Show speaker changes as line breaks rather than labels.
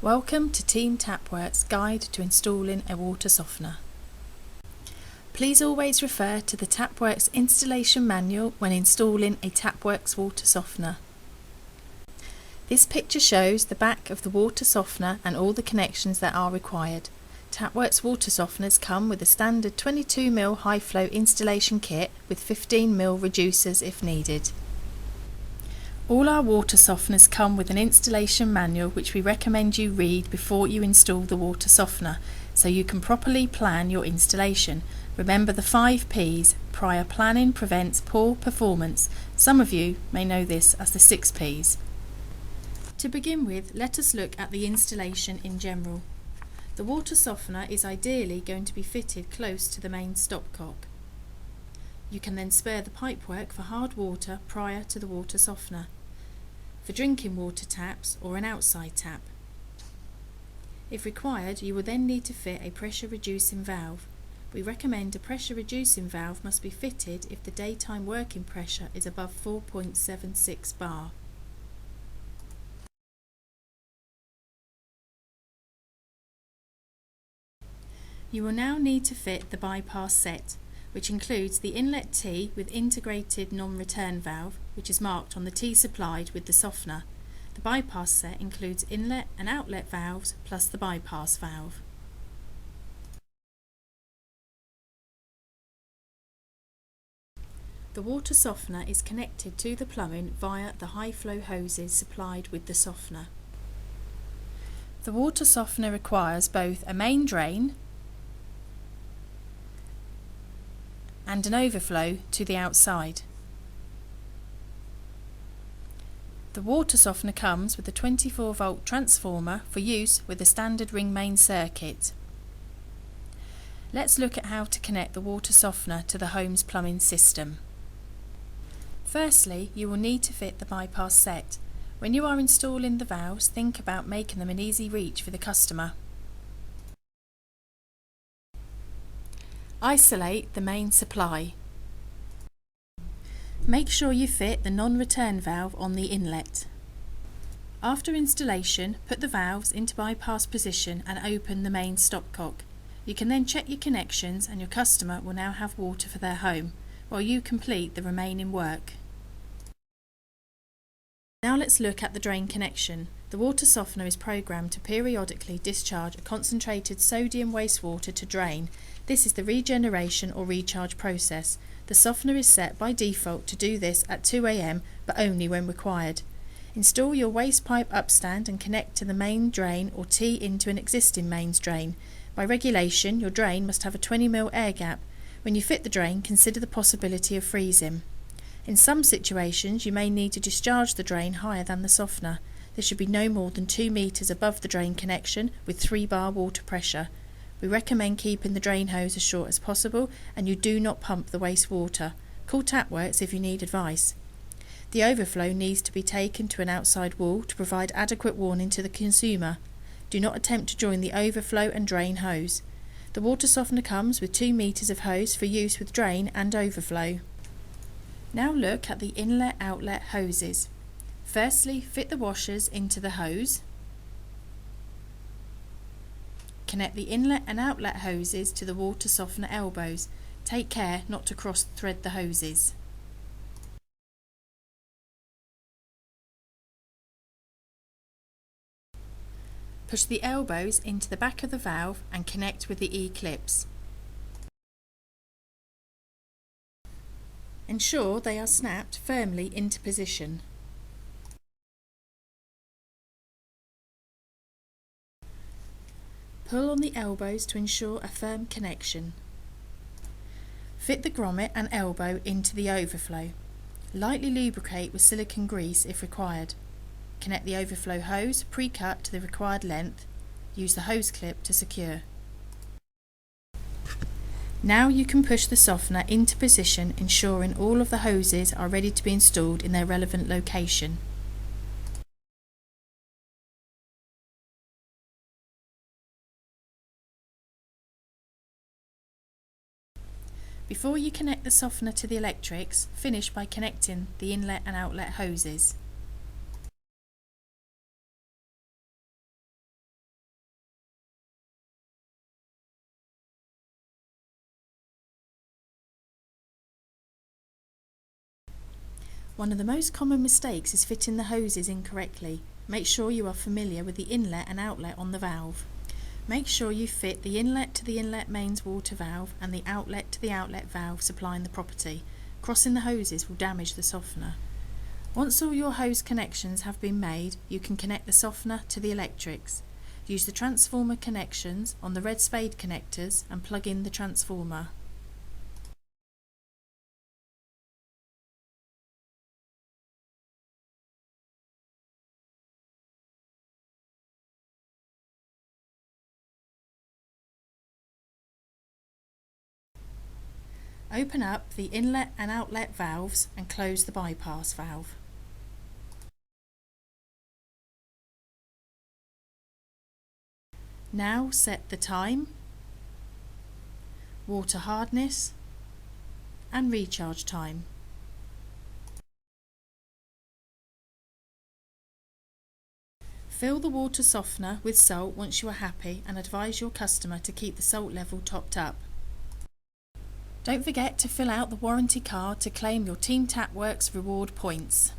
Welcome to Team Tapworks Guide to Installing a Water Softener. Please always refer to the Tapworks installation manual when installing a Tapworks water softener. This picture shows the back of the water softener and all the connections that are required. Tapworks water softeners come with a standard 22mm high flow installation kit with 15mm reducers if needed. All our water softeners come with an installation manual which we recommend you read before you install the water softener so you can properly plan your installation. Remember the 5 P's. Prior planning prevents poor performance. Some of you may know this as the 6 P's. To begin with, let us look at the installation in general. The water softener is ideally going to be fitted close to the main stopcock. You can then spare the pipework for hard water prior to the water softener, for drinking water taps or an outside tap. If required, you will then need to fit a pressure reducing valve. We recommend a pressure reducing valve must be fitted if the daytime working pressure is above 4.76 bar. You will now need to fit the bypass set, which includes the inlet T with integrated non-return valve, which is marked on the T supplied with the softener. The bypass set includes inlet and outlet valves plus the bypass valve. The water softener is connected to the plumbing via the high flow hoses supplied with the softener. The water softener requires both a main drain and an overflow to the outside. The water softener comes with a 24-volt transformer for use with the standard ring main circuit. Let's look at how to connect the water softener to the home's plumbing system. Firstly, you will need to fit the bypass set. When you are installing the valves, think about making them an easy reach for the customer. Isolate the main supply. Make sure you fit the non-return valve on the inlet. After installation, put the valves into bypass position and open the main stopcock. You can then check your connections and your customer will now have water for their home, while you complete the remaining work. Now let's look at the drain connection. The water softener is programmed to periodically discharge a concentrated sodium wastewater to drain. This is the regeneration or recharge process. The softener is set by default to do this at 2 AM, but only when required. Install your waste pipe upstand and connect to the main drain or tee into an existing mains drain. By regulation, your drain must have a 20mm air gap. When you fit the drain, consider the possibility of freezing. In some situations, you may need to discharge the drain higher than the softener. This should be no more than 2 meters above the drain connection with 3 bar water pressure. We recommend keeping the drain hose as short as possible and you do not pump the wastewater. Call Tapworks if you need advice. The overflow needs to be taken to an outside wall to provide adequate warning to the consumer. Do not attempt to join the overflow and drain hose. The water softener comes with 2 meters of hose for use with drain and overflow. Now look at the inlet-outlet hoses. Firstly, fit the washers into the hose. Connect the inlet and outlet hoses to the water softener elbows. Take care not to cross-thread the hoses. Push the elbows into the back of the valve and connect with the E-clips. Ensure they are snapped firmly into position. Pull on the elbows to ensure a firm connection. Fit the grommet and elbow into the overflow. Lightly lubricate with silicone grease if required. Connect the overflow hose pre-cut to the required length. Use the hose clip to secure. Now you can push the softener into position, ensuring all of the hoses are ready to be installed in their relevant location. Before you connect the softener to the electrics, finish by connecting the inlet and outlet hoses. One of the most common mistakes is fitting the hoses incorrectly. Make sure you are familiar with the inlet and outlet on the valve. Make sure you fit the inlet to the inlet mains water valve and the outlet to the outlet valve supplying the property. Crossing the hoses will damage the softener. Once all your hose connections have been made, you can connect the softener to the electrics. Use the transformer connections on the red spade connectors and plug in the transformer. Open up the inlet and outlet valves and close the bypass valve. Now set the time, water hardness and recharge time. Fill the water softener with salt once you are happy and advise your customer to keep the salt level topped up. Don't forget to fill out the warranty card to claim your Team Tapworks reward points.